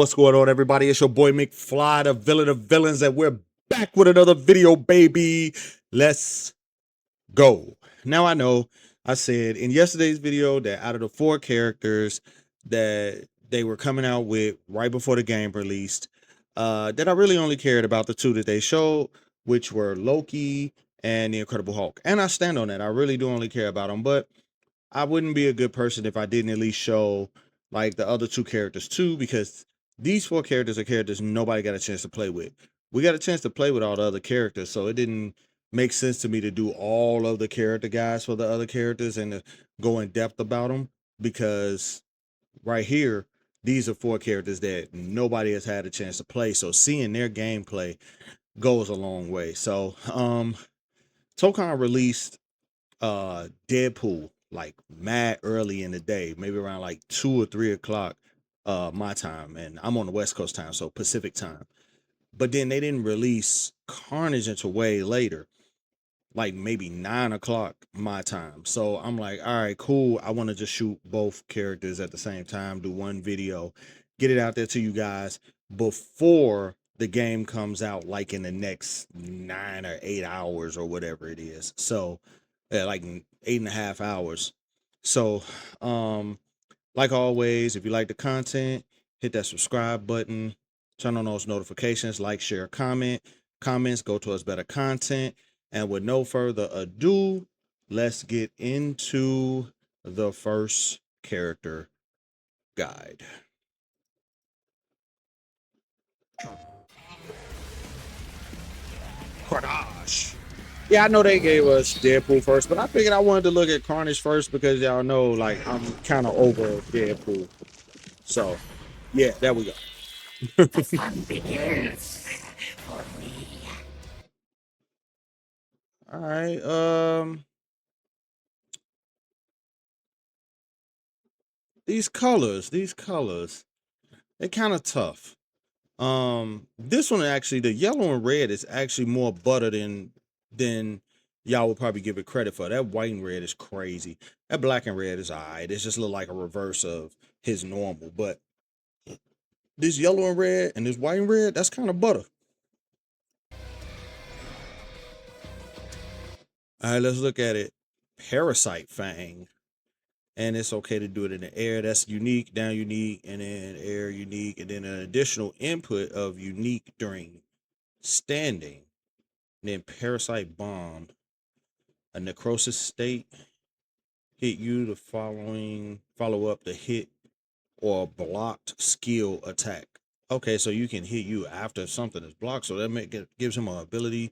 What's going on, everybody? It's your boy McFly, the villain of villains, and we're back with another video, baby. Let's go. Now, I know I said in yesterday's video that out of the 4 characters that they were coming out with right before the game released, that I really only cared about the 2 that they showed, which were Loki and the Incredible Hulk. And I stand on that. I really do only care about them, but I wouldn't be a good person if I didn't at least show like the other 2 characters too, because these 4 characters are characters nobody got a chance to play with. We got a chance to play with all the other characters, so it didn't make sense to me to do all of the character guys for the other characters and to go in depth about them, because right here, these are 4 characters that nobody has had a chance to play. So seeing their gameplay goes a long way. So Tōkon released Deadpool like mad early in the day, maybe around like 2 or 3 o'clock my time, and I'm on the West Coast time, so Pacific time. But then they didn't release Carnage until way later, like maybe 9 o'clock my time. So I'm like, all right, cool. I want to just shoot both characters at the same time, do one video, get it out there to you guys before the game comes out, like in the next 9 or 8 hours or whatever it is. So like 8.5 hours. So like always, if you like the content, hit that subscribe button, turn on those notifications, like, share, comment. Comments go towards better content. And with no further ado, let's get into the first character guide. Carnage. Yeah, I know they gave us Deadpool first, but I figured I wanted to look at Carnage first because y'all know, like, I'm kind of over Deadpool. So, yeah, there we go. The fun begins for me. All right. These colors, they're kind of tough. This one actually, the yellow and red is actually more butter than y'all would probably give it credit for. That white and red is crazy. That black and red is alright. It's just look like a reverse of his normal. But this yellow and red and this white and red, that's kind of butter. All right, let's look at it. Parasite Fang. And it's okay to do it in the air. That's unique, down unique, and then air unique, and then an additional input of unique during standing. And then Parasite Bomb. A necrosis state. Hit you the follow up the hit or blocked skill attack. Okay, so you can hit you after something is blocked. So that gives him an ability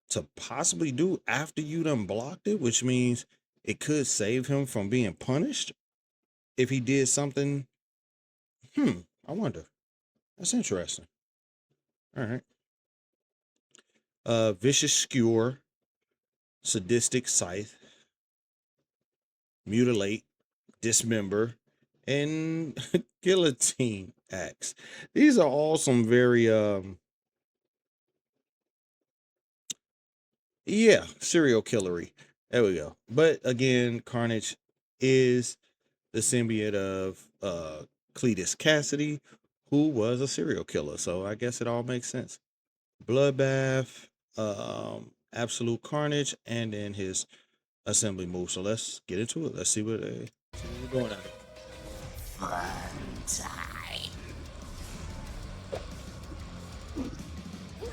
to possibly do after you done blocked it, which means it could save him from being punished if he did something. I wonder. That's interesting. All right. Vicious Skewer, Sadistic Scythe, Mutilate, Dismember, and Guillotine Axe. These are all some very yeah, serial killery. There we go. But again, Carnage is the symbiote of Cletus Cassidy, who was a serial killer. So I guess it all makes sense. Bloodbath, Absolute Carnage, and then his assembly move. So let's get into it. Let's see what we're going at. Fun time.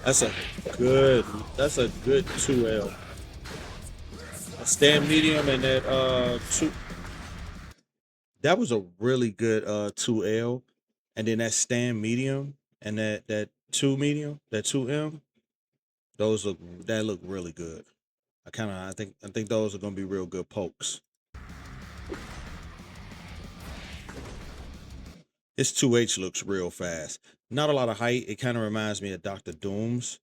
That's a good 2L. A stand medium and that 2. That was a really good 2L. And then that stand medium and that 2 medium, that 2M, that look really good. I think those are gonna be real good pokes. His 2H looks real fast. Not a lot of height. It kind of reminds me of Dr. Doom's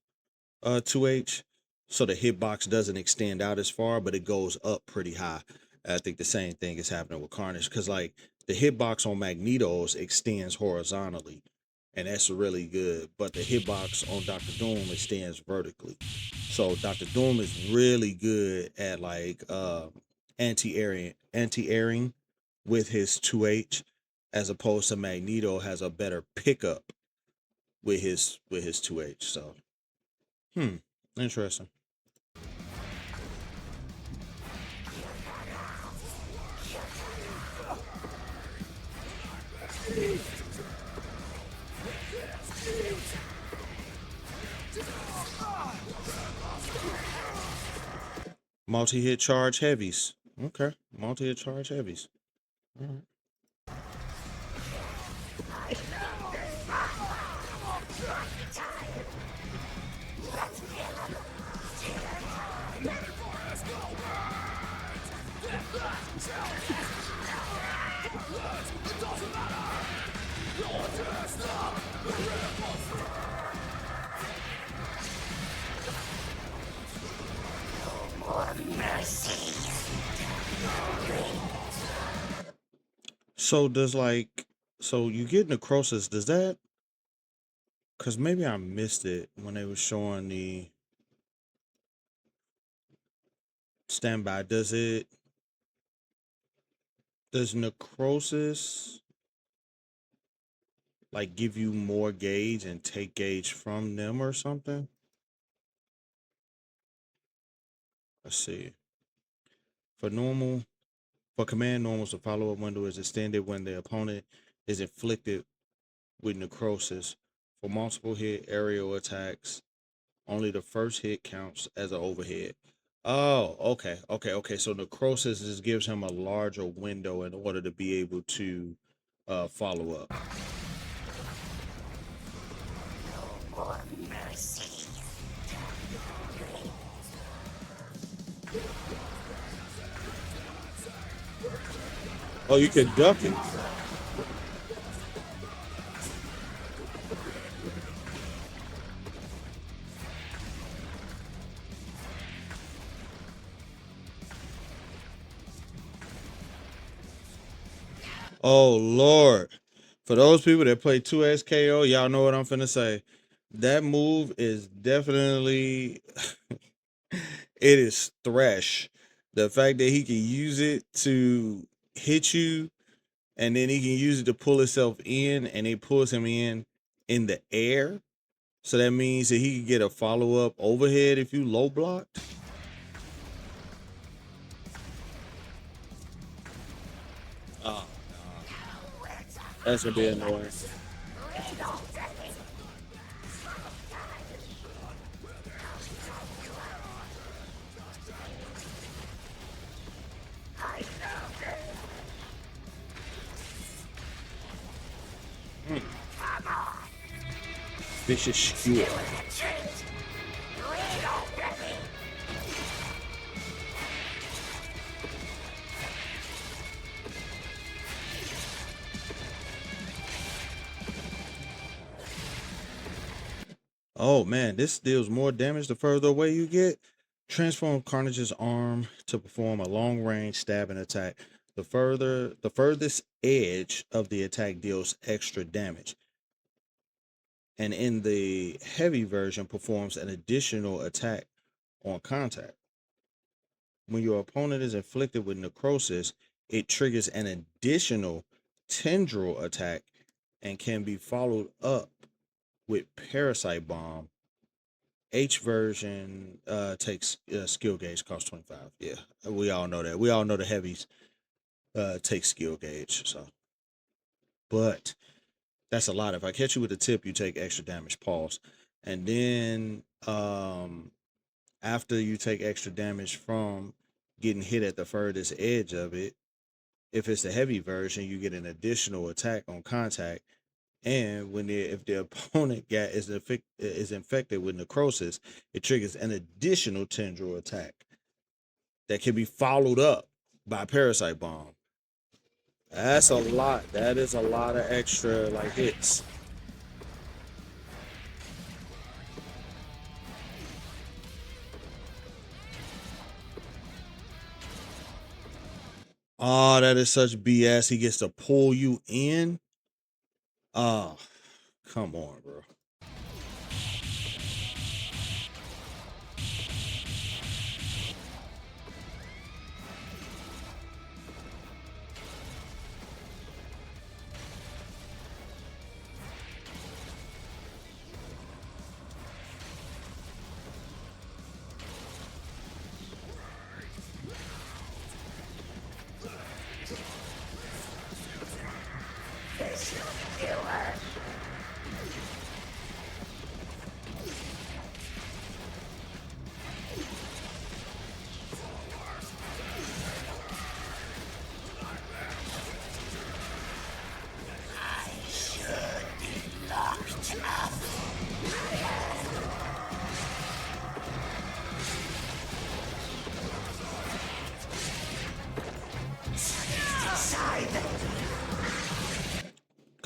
2H. So the hitbox doesn't extend out as far, but it goes up pretty high. I think the same thing is happening with Carnage, because like the hitbox on Magneto's extends horizontally, and that's really good. But the hitbox on Dr. Doom extends vertically. So Dr. Doom is really good at like anti-airing with his 2H. as opposed to Magneto has a better pickup with his 2H. So, interesting. Multi-hit charge heavies. Okay, multi-hit charge heavies. All right. So does so you get necrosis, does that, because maybe I missed it when they were showing the standby, does necrosis like give you more gauge and take gauge from them or something? Let's see. For normal, for command normals, the follow-up window is extended when the opponent is inflicted with necrosis. For multiple hit aerial attacks, only the first hit counts as an overhead. Oh, okay. So necrosis just gives him a larger window in order to be able to follow up. Oh, you can duck it. Oh Lord. For those people that play 2X KO, y'all know what I'm finna say. That move is definitely it is thresh. The fact that he can use it to hit you and then he can use it to pull himself in and it pulls him in the air. So that means that he can get a follow-up overhead if you low blocked. Oh, no. That's gonna be annoying. Vicious skewer. Oh man, this deals more damage the further away you get. Transform Carnage's arm to perform a long-range stabbing attack. The furthest edge of the attack deals extra damage. And in the heavy version performs an additional attack on contact. When your opponent is inflicted with necrosis, it triggers an additional tendril attack and can be followed up with parasite bomb. H version takes skill gauge, cost 25. Yeah, we all know that. We all know the heavies take skill gauge. So, but that's a lot. If I catch you with a tip, you take extra damage. Pause, and then after you take extra damage from getting hit at the furthest edge of it, if it's the heavy version, you get an additional attack on contact. And if the opponent is infected with necrosis, it triggers an additional tendril attack that can be followed up by parasite bomb. That's a lot. That is a lot of extra like hits. Oh, that is such BS. He gets to pull you in. Oh, come on, bro.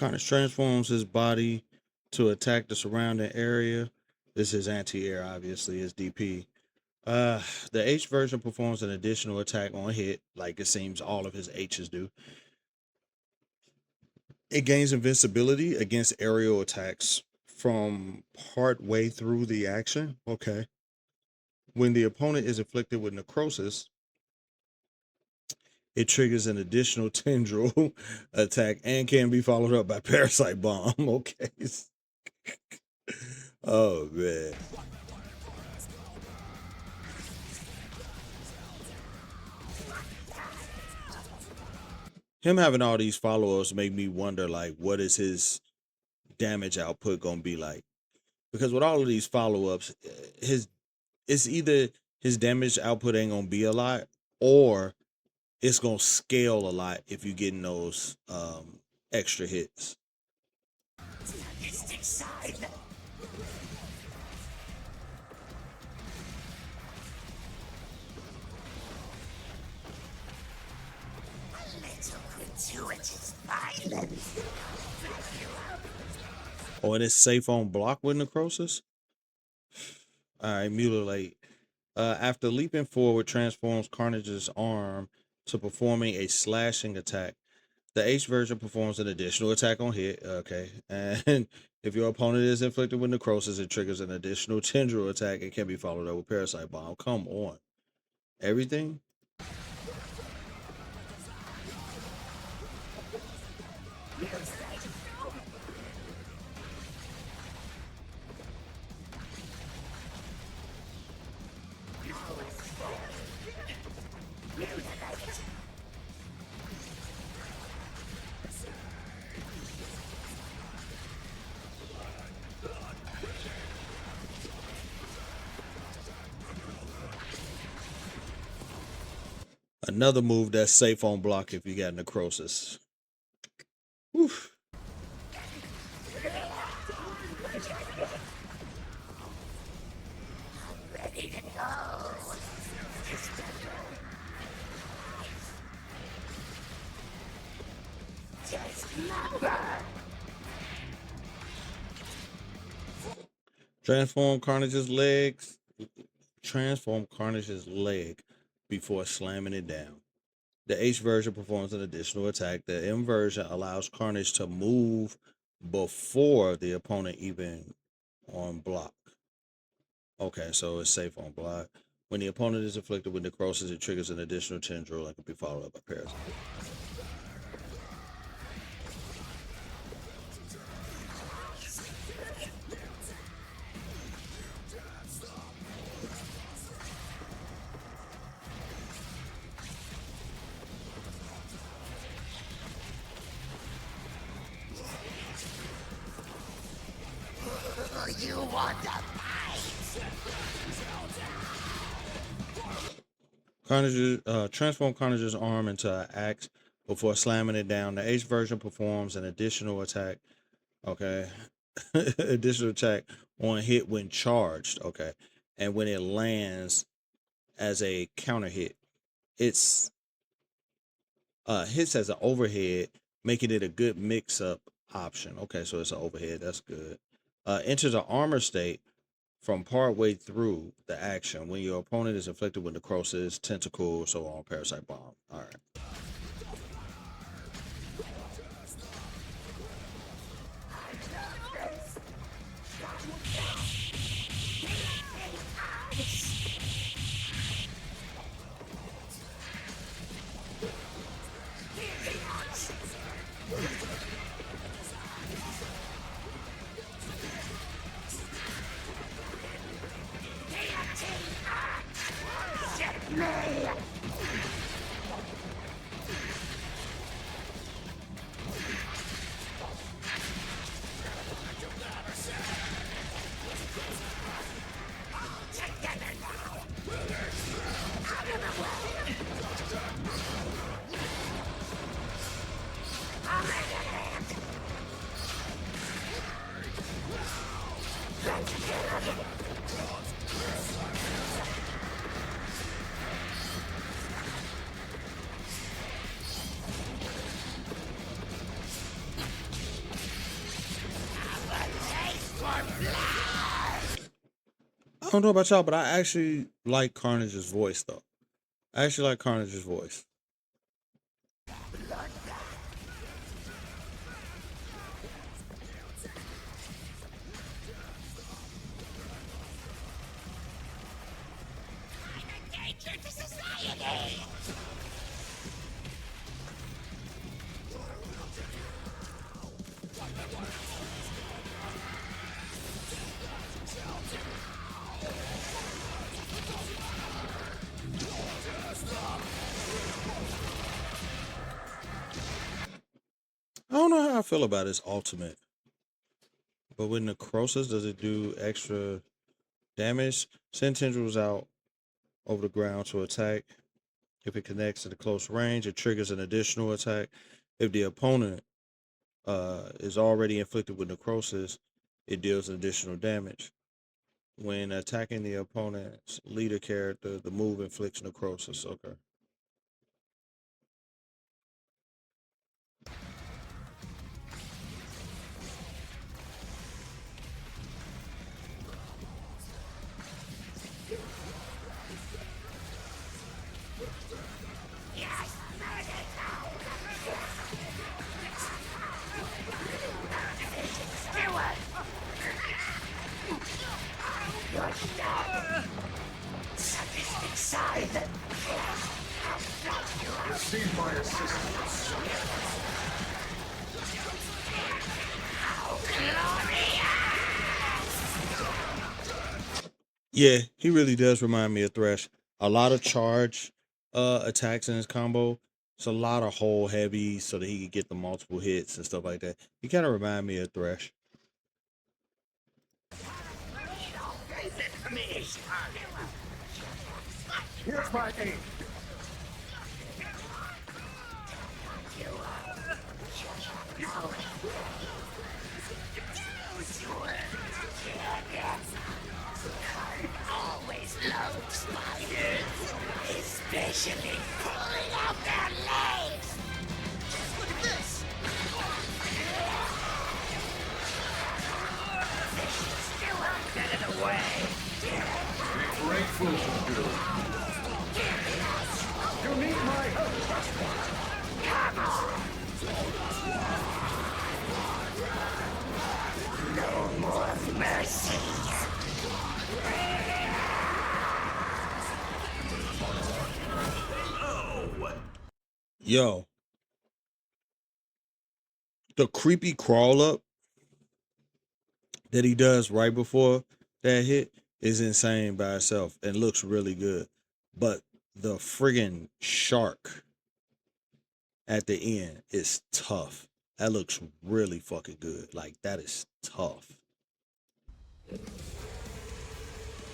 Carnage transforms his body to attack the surrounding area. This is anti-air, obviously, is DP. The H version performs an additional attack on hit, like it seems all of his H's do. It gains invincibility against aerial attacks from part way through the action. Okay. When the opponent is inflicted with necrosis, it triggers an additional tendril attack and can be followed up by parasite bomb. Okay. Oh man. Him having all these follow-ups make me wonder, like, what is his damage output gonna be like? Because with all of these follow-ups, it's either his damage output ain't gonna be a lot, or it's gonna scale a lot if you're getting those extra hits. Sadistic side. A little gratuitous violence. Oh, and it's safe on block with necrosis. All right, mutilate. After leaping forward, transforms Carnage's arm to performing a slashing attack. The H version performs an additional attack on hit. Okay, and if your opponent is inflicted with necrosis, it triggers an additional tendril attack. It can be followed up with parasite bomb. Come on, everything. Another move that's safe on block if you got necrosis. Oof. Ready to go. Dismember. Transform Carnage's legs. Transform Carnage's leg before slamming it down. The H version performs an additional attack. The M version allows Carnage to move before the opponent even on block. Okay, so it's safe on block. When the opponent is afflicted with necrosis, it triggers an additional tendril that can be followed up by parasite. You want to fight? Carnage transform Carnage's arm into an axe before slamming it down. The H version performs an additional attack. Okay. Additional attack on hit when charged. Okay. And when it lands as a counter hit, it's hits as an overhead, making it a good mix-up option. Okay, so it's an overhead. That's good. Enters an armor state from part way through the action when your opponent is inflicted with necrosis, tentacle, so on, parasite bomb. All right. I don't know about y'all, but I actually like Carnage's voice though. I actually like Carnage's voice. Danger to society! I don't know how I feel about his ultimate, but with necrosis, does it do extra damage? Send tendrils out over the ground to attack. If it connects at a close range, it triggers an additional attack. If the opponent is already inflicted with necrosis, it deals additional damage. When attacking the opponent's leader character, the move inflicts necrosis. Okay. Yes, Stewart! You're dead! Sadistic side! Receive my assistance. Yeah, he really does remind me of Thresh. A lot of charge attacks in his combo. It's a lot of hole heavy so that he can get the multiple hits and stuff like that. He kind of remind me of Thresh. Here's my aim. Always loved spiders, especially pulling out their legs. Just look at this. Get it away. Be grateful to do. You need my help. No more mercy. Yo, the creepy crawl up that he does right before that hit is insane by itself and looks really good. But the friggin' shark at the end is tough. That looks really fucking good. Like, that is tough. Over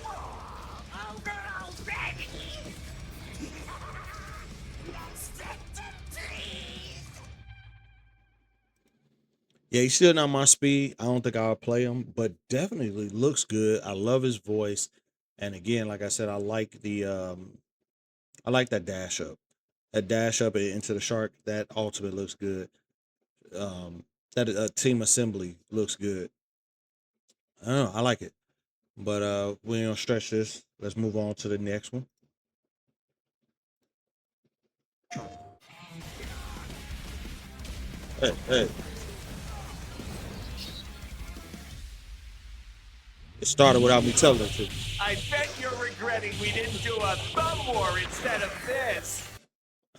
already. Let's get to please. Yeah, he's still not my speed. I don't think I'll play him, but definitely looks good. I love his voice. And again, like I said, I like that dash up. That dash up into the shark, that ultimate looks good. That team assembly looks good. I don't know, I like it. But we don't stretch this. Let's move on to the next one. Hey. It started without me telling it to. I bet you're regretting we didn't do a thumb war instead of this.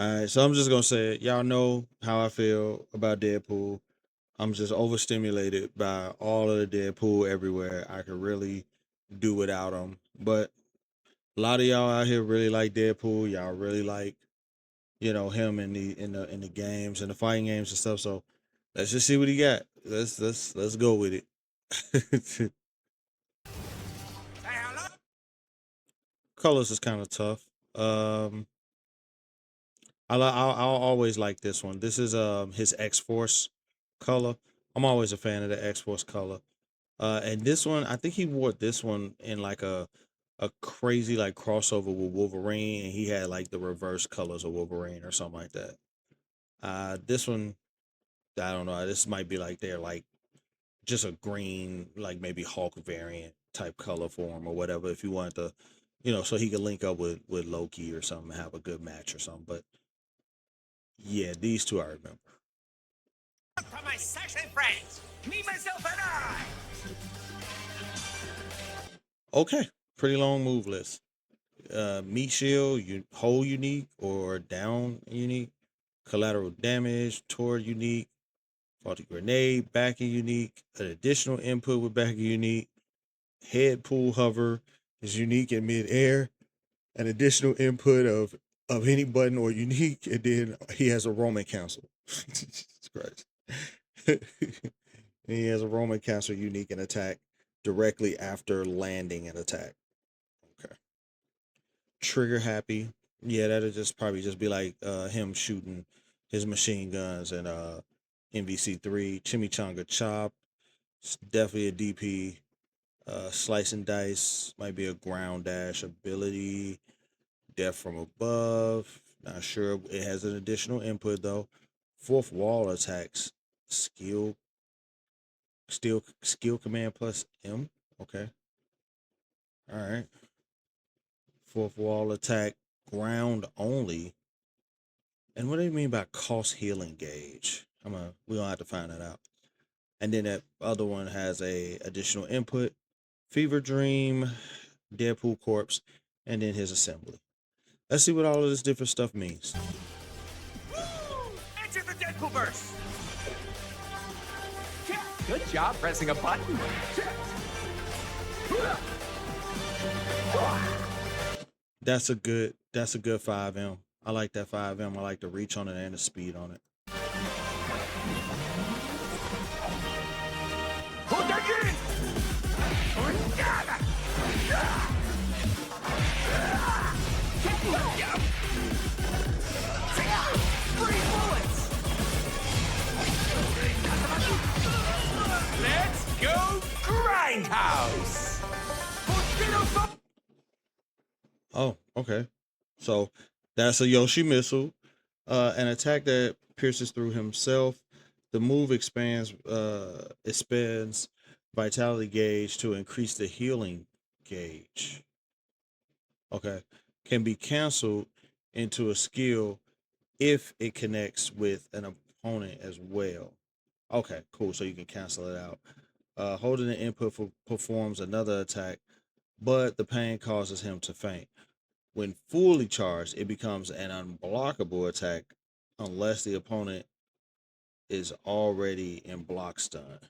Alright, so I'm just gonna say it. Y'all know how I feel about Deadpool. I'm just overstimulated by all of the Deadpool everywhere. I could really do without him. But a lot of y'all out here really like Deadpool. Y'all really like, him in the games and the fighting games and stuff. So let's just see what he got. Let's go with it. Colors is kind of tough. I'll always like this one. This is his X Force color. I'm always a fan of the X Force color. And this one, I think he wore this one in like a crazy like crossover with Wolverine, and he had like the reverse colors of Wolverine or something like that. This one, I don't know. This might be like they're like just a green, like maybe Hulk variant type color for him or whatever if you wanted to, you know, so he could link up with Loki or something and have a good match or something. But yeah, these two I remember. For my section friends, me, myself, and I. Okay, pretty long move list. Meat shield, whole unique or down unique, collateral damage, toward unique, faulty grenade, backing unique, an additional input with backing unique, head pull hover is unique in mid-air, an additional input of any button or unique, and then he has a Roman cancel. Jesus Christ. He has a Roman cancel unique and attack directly after landing an attack. Okay. Trigger happy. Yeah, that'll just probably just be like him shooting his machine guns and MVC3. Chimichanga chop. It's definitely a DP. Slice and dice might be a ground dash ability. Death from above. Not sure. It has an additional input though. Fourth wall attacks. Skill command plus M. Okay. All right. Fourth wall attack. Ground only. And what do you mean by cost healing gauge? We're gonna have to find that out. And then that other one has a additional input. Fever Dream, Deadpool Corpse, and then his assembly. Let's see what all of this different stuff means. Woo! Enter the Deadpool verse. Good job pressing a button. That's a good 5M. I like that 5M. I like the reach on it and the speed on it. Let's go Grindhouse! Oh, okay. So that's a Yoshi missile. An attack that pierces through himself. The move expands vitality gauge to increase the healing gauge. Okay. Can be canceled into a skill if it connects with an opponent as well. Okay, cool. So you can cancel it out. Holding the input performs another attack, but the pain causes him to faint. When fully charged, it becomes an unblockable attack unless the opponent is already in block stun.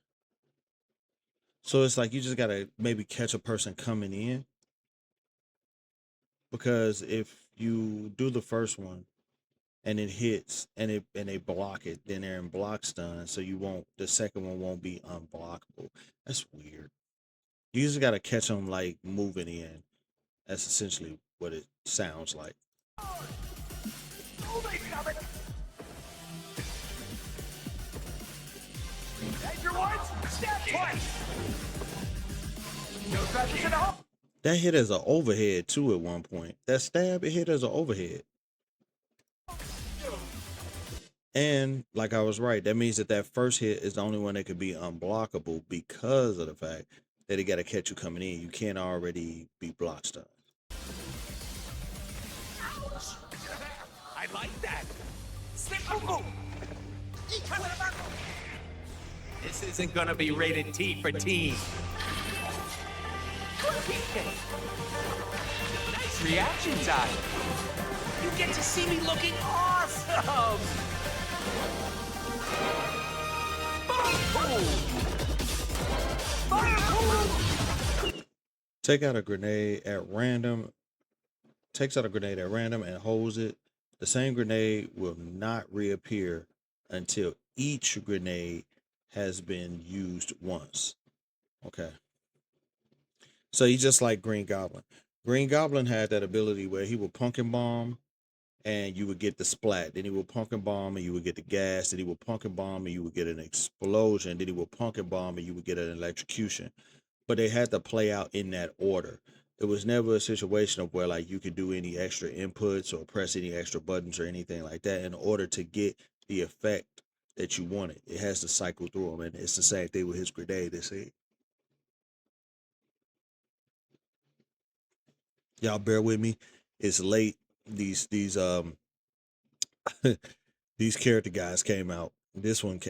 So it's like you just gotta maybe catch a person coming in, because if you do the first one and it hits and they block it, then they're in block stun, so the second one won't be unblockable. That's weird. You just gotta catch them like moving in. That's essentially what it sounds like. Danger once, stab twice. No scratches at all. That hit as an overhead too at one point. That stab, it hit as an overhead. And like I was right, that means that first hit is the only one that could be unblockable because of the fact that it got to catch you coming in. You can't already be block stunned. I like that. Simple. This isn't gonna be rated T for teen. Nice reaction time. You get to see me looking awesome. Takes out a grenade at random and holds it. The same grenade will not reappear until each grenade has been used once. Okay. So he's just like Green Goblin. Green Goblin had that ability where he would pumpkin bomb and you would get the splat. Then he would pumpkin bomb and you would get the gas. Then he would pumpkin bomb and you would get an explosion. Then he would pumpkin bomb and you would get an electrocution. But they had to play out in that order. It was never a situation of where like you could do any extra inputs or press any extra buttons or anything like that in order to get the effect that you wanted. It has to cycle through them, and it's the same thing with his grenade. They say. Y'all bear with me. It's late. These these character guys came out. This one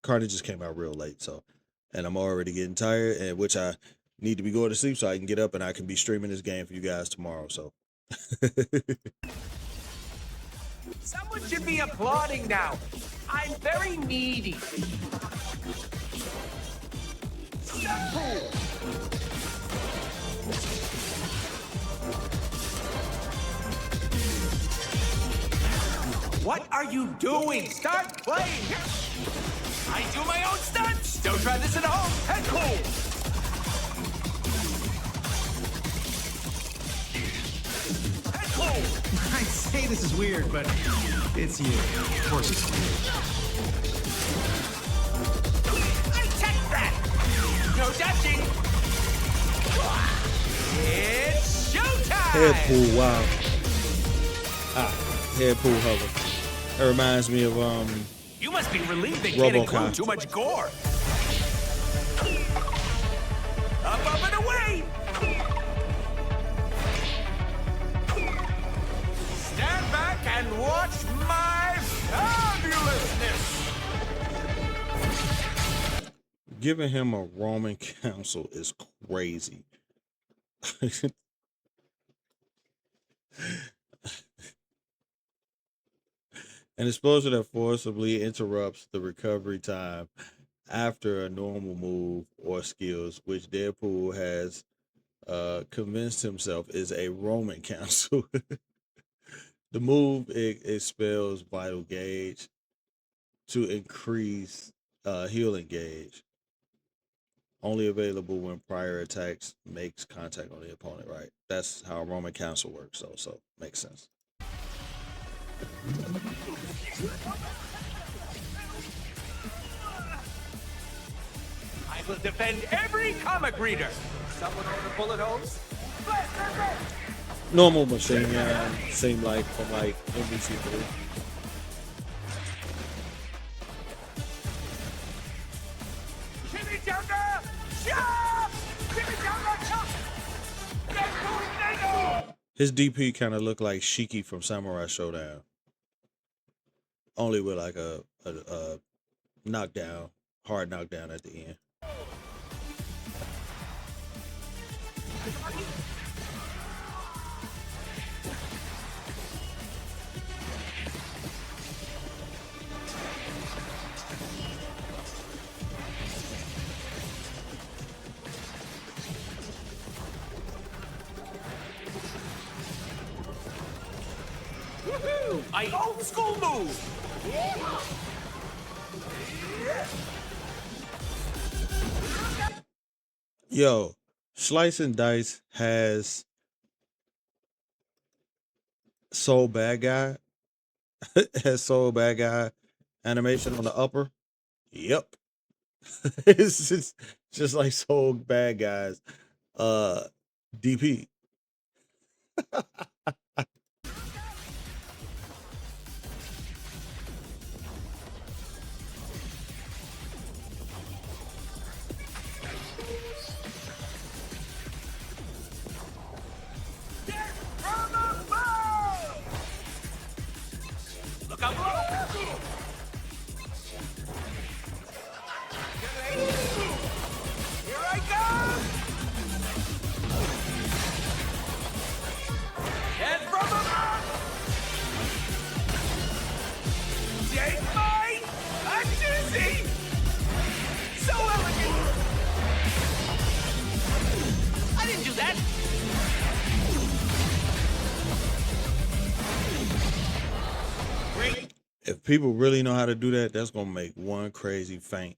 Carnage just came out real late, so and I'm already getting tired, and which I need to be going to sleep so I can get up and I can be streaming this game for you guys tomorrow. So Someone should be applauding now. I'm very needy. Deadpool! What are you doing? Start playing! I do my own stunts! Don't try this at home! Deadpool! Deadpool! I say this is weird, but it's you. Of course it's weird. I checked that! No dodging! It's showtime! Deadpool, wow. Deadpool hover. That reminds me of You must be relieved they can't include RoboCop. too much gore. Up and away! Stand back and watch my fabulousness! Giving him a Roman council is crazy. An explosion that forcibly interrupts the recovery time after a normal move or skills, which Deadpool has convinced himself is a Roman council. The move expels vital gauge to increase healing gauge. Only available when prior attacks makes contact on the opponent. Right, that's how Roman council works. So makes sense. I will defend every comic reader. Someone order bullet holes? Blast, blast, blast. Normal machine gun seemed like from like NBC3. Chimichanga! Chop! Chimichanga! Chop! Deadpool NATO! His DP kind of looked like Shiki from Samurai Showdown, only with like a knockdown, hard knockdown at the end. Woohoo! I old school move! Yo, Slice and Dice has Soul Bad Guy. Has Soul Bad Guy animation on the upper. Yep. It's just like Soul Bad Guys. DP. From above! Look out below! Here I go! And from above! Take mine! A dizzy! So elegant! I didn't do that! Great! If people really know how to do that, that's gonna make one crazy feint.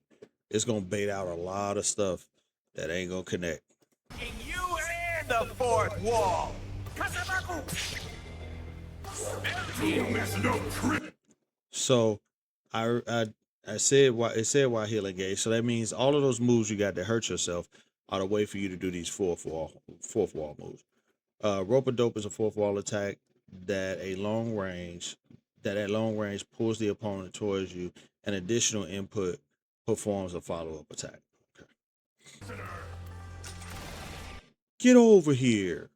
It's gonna bait out a lot of stuff that ain't gonna connect. And you and the fourth wall! Kasamaku! So I said why it said why healing gauge. So that means all of those moves you got to hurt yourself are the way for you to do these fourth wall moves. Rope a dope is a fourth wall attack that at long range pulls the opponent towards you. An additional input performs a follow-up attack. Okay. Get over here.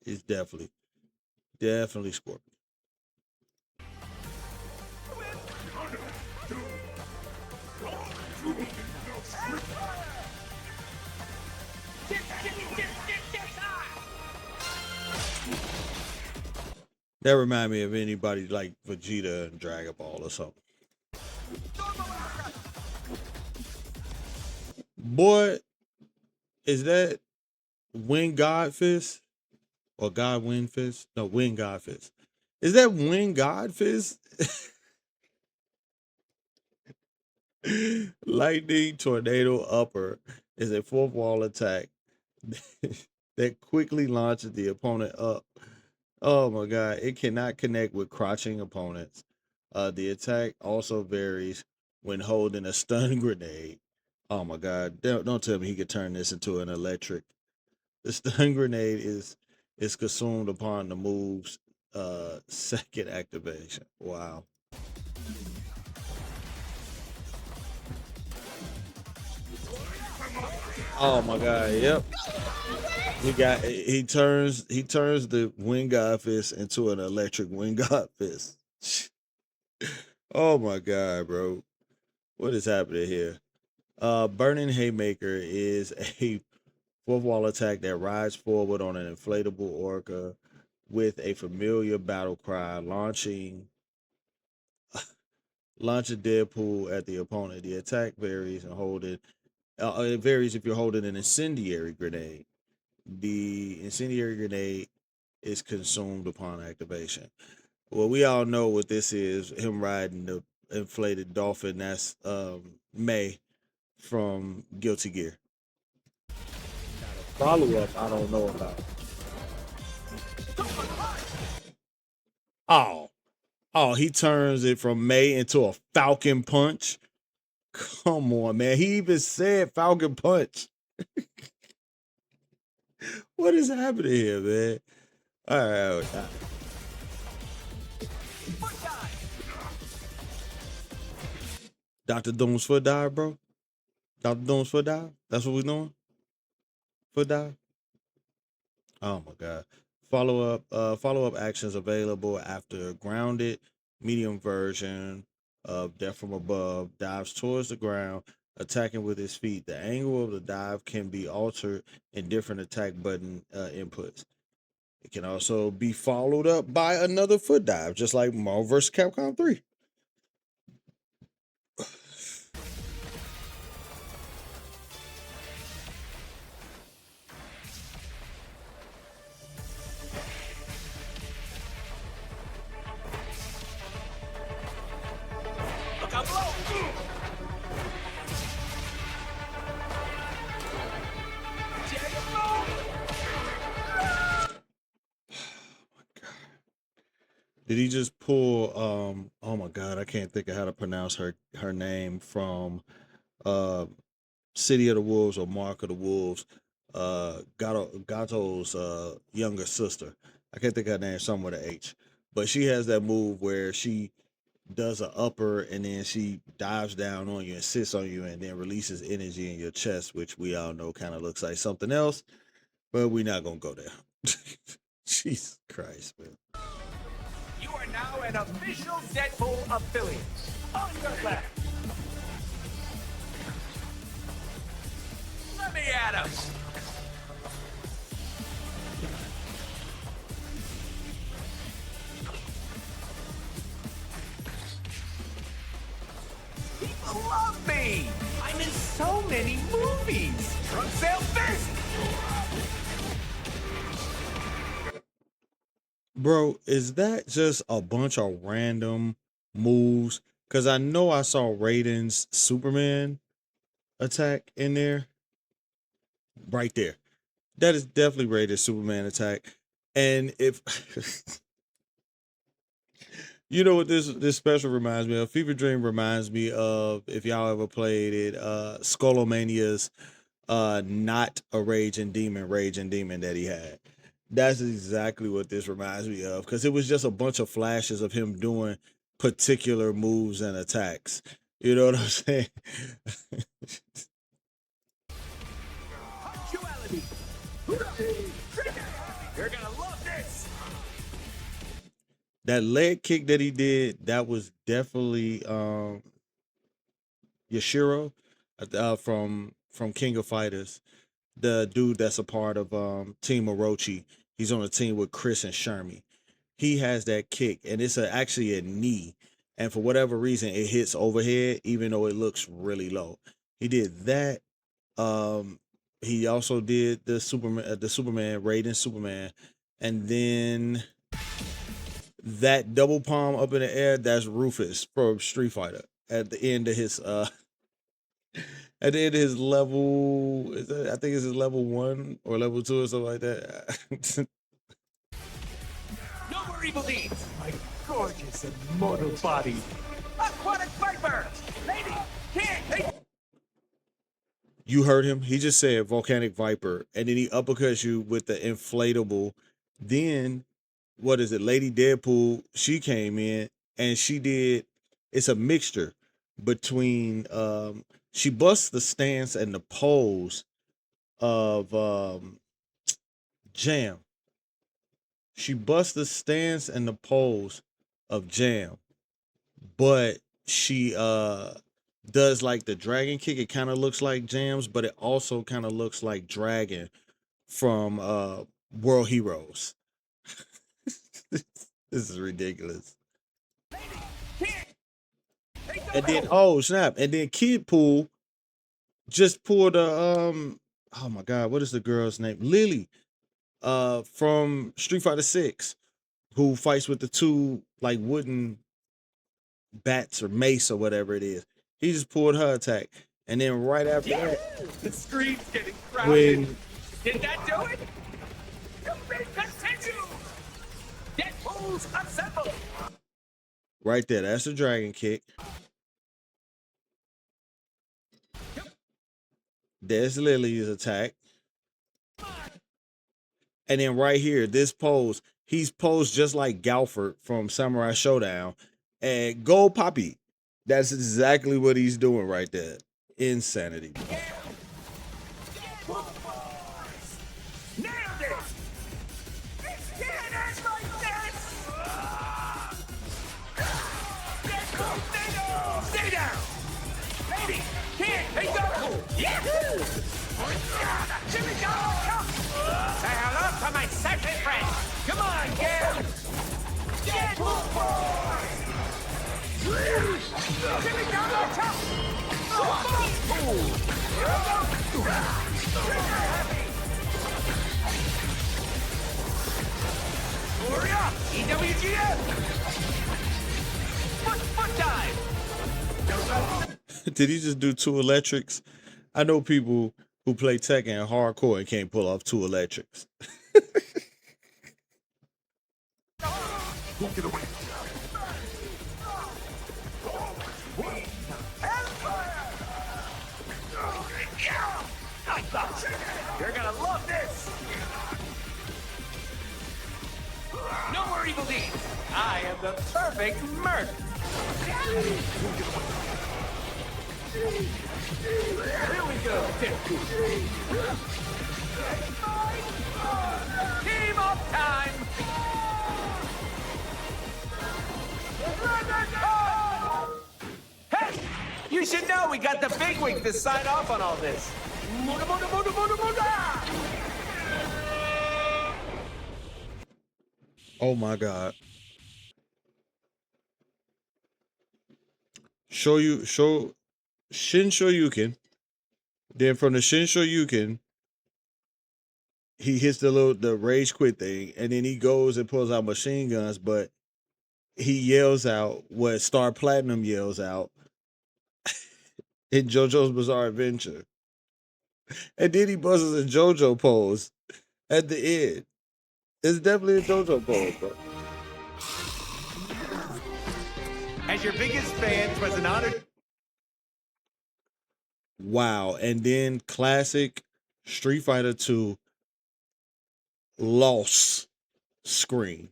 It's definitely Scorpion. That remind me of anybody like Vegeta and Dragon Ball or something. Boy, is that Wind God Fist or God Wind Fist? No, Wind God Fist. Is that Wind God Fist? Lightning Tornado Upper is a fourth wall attack that quickly launches the opponent up. Oh my god, it cannot connect with crouching opponents. The attack also varies when holding a stun grenade. Oh my god, don't tell me he could turn this into an electric. The stun grenade is consumed upon the move's second activation. Wow. Oh my god, yep. He turns the Wind God Fist into an electric Wind God Fist. Oh my god, bro. What is happening here? Burning Haymaker is a fourth wall attack that rides forward on an inflatable orca with a familiar battle cry, launch a Deadpool at the opponent. The attack varies and holding. It varies if you're holding an incendiary grenade. The incendiary grenade is consumed upon activation. Well, we all know what this is. Him riding the inflated dolphin. That's May from Guilty Gear. Follow up, I don't know about. Oh, he turns it from May into a Falcon Punch. Come on, man. He even said Falcon Punch. What is happening here, man? All right. Dr. Doom's foot dive, bro. Dr. Doom's foot dive. That's what we're doing. Foot dive. Oh my god. Follow up actions available after grounded. Medium version of Death from Above dives towards the ground, attacking with his feet. The angle of the dive can be altered in different attack button inputs. It can also be followed up by another foot dive, just like Marvel vs. Capcom 3. Look out below! Did he just pull oh my god, I can't think of how to pronounce her name from City of the Wolves or Mark of the Wolves, Gato's younger sister. I can't think of her name, somewhere with an H. But she has that move where she does an upper and then she dives down on you and sits on you and then releases energy in your chest, which we all know kind of looks like something else, but we're not gonna go there. Jesus Christ, man. You are now an official Deadpool affiliate. On your left. Let me at him. People love me. I'm in so many movies. Drug sale fist. Bro, is that just a bunch of random moves? Because I know I saw Raiden's Superman attack in there. Right there. That is definitely Raiden's Superman attack. And if you know what this special reminds me of? Fever Dream reminds me of, if y'all ever played it, Skullomania's not a raging demon that he had. That's exactly what this reminds me of, because it was just a bunch of flashes of him doing particular moves and attacks. You know what I'm saying? Punctuality. You're gonna love That leg kick that he did, that was definitely Yashiro from King of Fighters, the dude that's a part of Team Orochi. He's on a team with Chris and Shermie. He has that kick, and it's actually a knee, and for whatever reason, it hits overhead, even though it looks really low. He did that. He also did the Superman Raiden Superman, and then that double palm up in the air. That's Rufus from Street Fighter at the end of his at the end of his level. I think it's his level 1 or level 2 or something like that. No more evil deeds! My gorgeous immortal body! Aquatic Viper! Lady! King! You heard him. He just said volcanic viper, and then he uppercuts you with the inflatable. Then, what is it? Lady Deadpool, she came in and she did. It's a mixture between. She busts the stance and the pose of Jam. She busts the stance and the pose of Jam, but she does like the dragon kick. It kind of looks like Jam's, but it also kind of looks like Dragon from World Heroes. This is ridiculous. And then oh snap! And then Kid Pool just pulled a oh my god, what is the girl's name? Lily from Street Fighter 6, who fights with the two like wooden bats or mace or whatever it is. He just pulled her attack. And then right after that, the screen's getting crowded. when Did that do it? You may continue! Deadpool's assemble! right there, that's the dragon kick. There's Lily's attack. And then right here, this pose, he's posed just like Galford from Samurai Showdown. And go Poppy. That's exactly what he's doing right there. Insanity. Nailed it! It's can't like this! Deadpool, stay down! Lady, kid, hey go! Yahoo! Chimichanga, come! Say hello to my second friend! Come on, Gale! Deadpool boys! Chimichanga, come! Hurry up! EWGF! Foot dive! Did he just do 2 electrics? I know people who play Tekken hardcore and can't pull off 2 electrics. Get away. You're gonna love this! No more evil deeds! I am the perfect murder! Here we go, Deadpool! Team up time! Hey! You should know we got the bigwigs to sign off on all this! Oh my god. Shin Shoryuken. Then from the Shin Shoryuken, he hits the rage quit thing, and then he goes and pulls out machine guns, but he yells out what Star Platinum yells out in JoJo's Bizarre Adventure. And then he buzzes a JoJo pose at the end. It's definitely a JoJo pose, bro. As your biggest fan, it was an honor. Wow. And then classic Street Fighter 2 loss screen.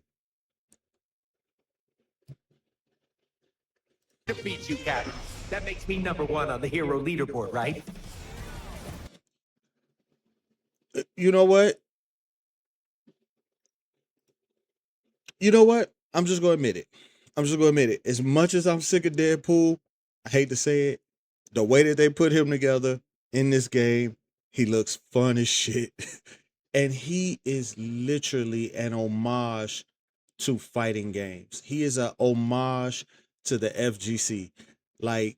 To beat you, Captain. That makes me #1 on the hero leaderboard, right? You know what? You know what? I'm just gonna admit it. I'm just gonna admit it. As much as I'm sick of Deadpool, I hate to say it, the way that they put him together in this game, he looks fun as shit. And he is literally an homage to fighting games. He is a homage to the FGC. Like,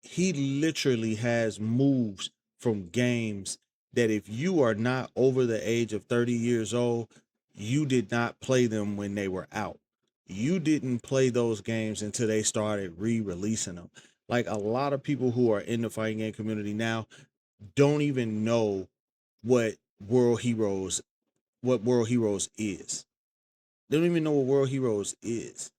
he literally has moves from games that if you are not over the age of 30 years old, you did not play them when they were out. You didn't play those games until they started re-releasing them. Like, a lot of people who are in the fighting game community now don't even know what World Heroes is. They don't even know what World Heroes is.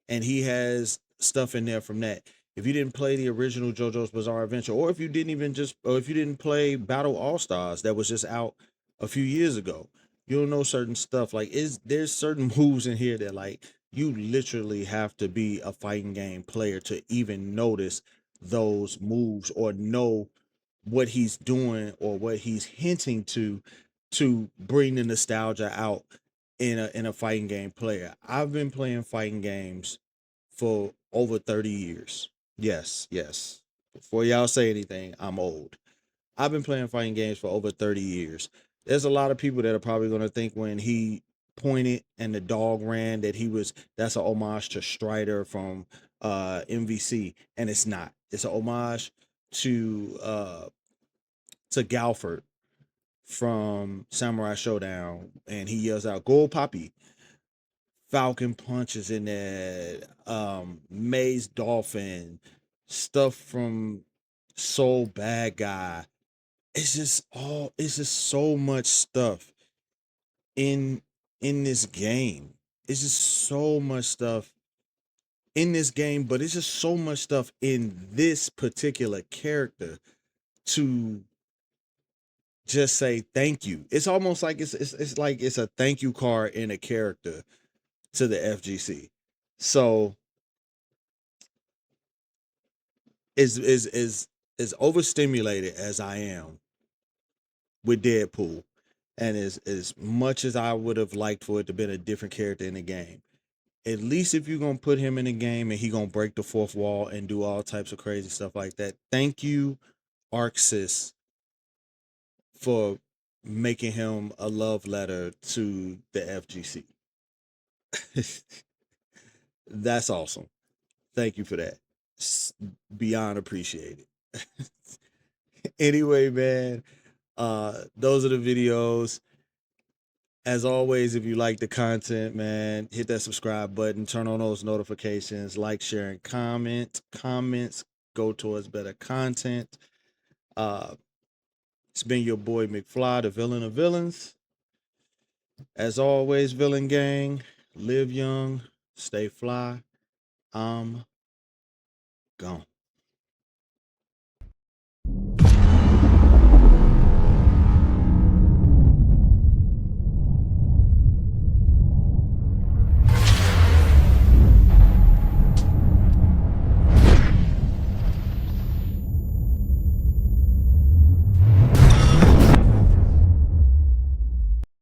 And he has stuff in there from that. If you didn't play the original JoJo's Bizarre Adventure, or if you didn't play Battle All Stars that was just out a few years ago, you'll know certain stuff. Like, there's certain moves in here that, like, you literally have to be a fighting game player to even notice those moves or know what he's doing or what he's hinting to bring the nostalgia out in a fighting game player. I've been playing fighting games for over 30 years. Yes, yes. Before y'all say anything, I'm old. I've been playing fighting games for over 30 years. There's a lot of people that are probably going to think when he pointed and the dog ran that's a homage to Strider from MVC, and it's not. It's a homage to Galford from Samurai Showdown, and he yells out "Gold Poppy." Falcon punches in there, Maze Dolphin, stuff from Soul Bad Guy. It's just so much stuff in this game. It's just so much stuff in this game, but it's just so much stuff in this particular character to just say thank you. It's almost like it's like it's a thank you card in a character to the FGC. So as overstimulated as I am with Deadpool, and as much as I would have liked for it to be a different character in the game, at least if you're gonna put him in the game and he gonna break the fourth wall and do all types of crazy stuff like that, thank you, Arxis, for making him a love letter to the FGC. That's awesome. Thank you for that. Beyond appreciated. Anyway, man, those are the videos. As always, if you like the content, man, hit that subscribe button, turn on those notifications, like, share, and comment. Comments go towards better content. It's been your boy McFly, the villain of villains. As always, villain gang, live young, stay fly. I'm gone.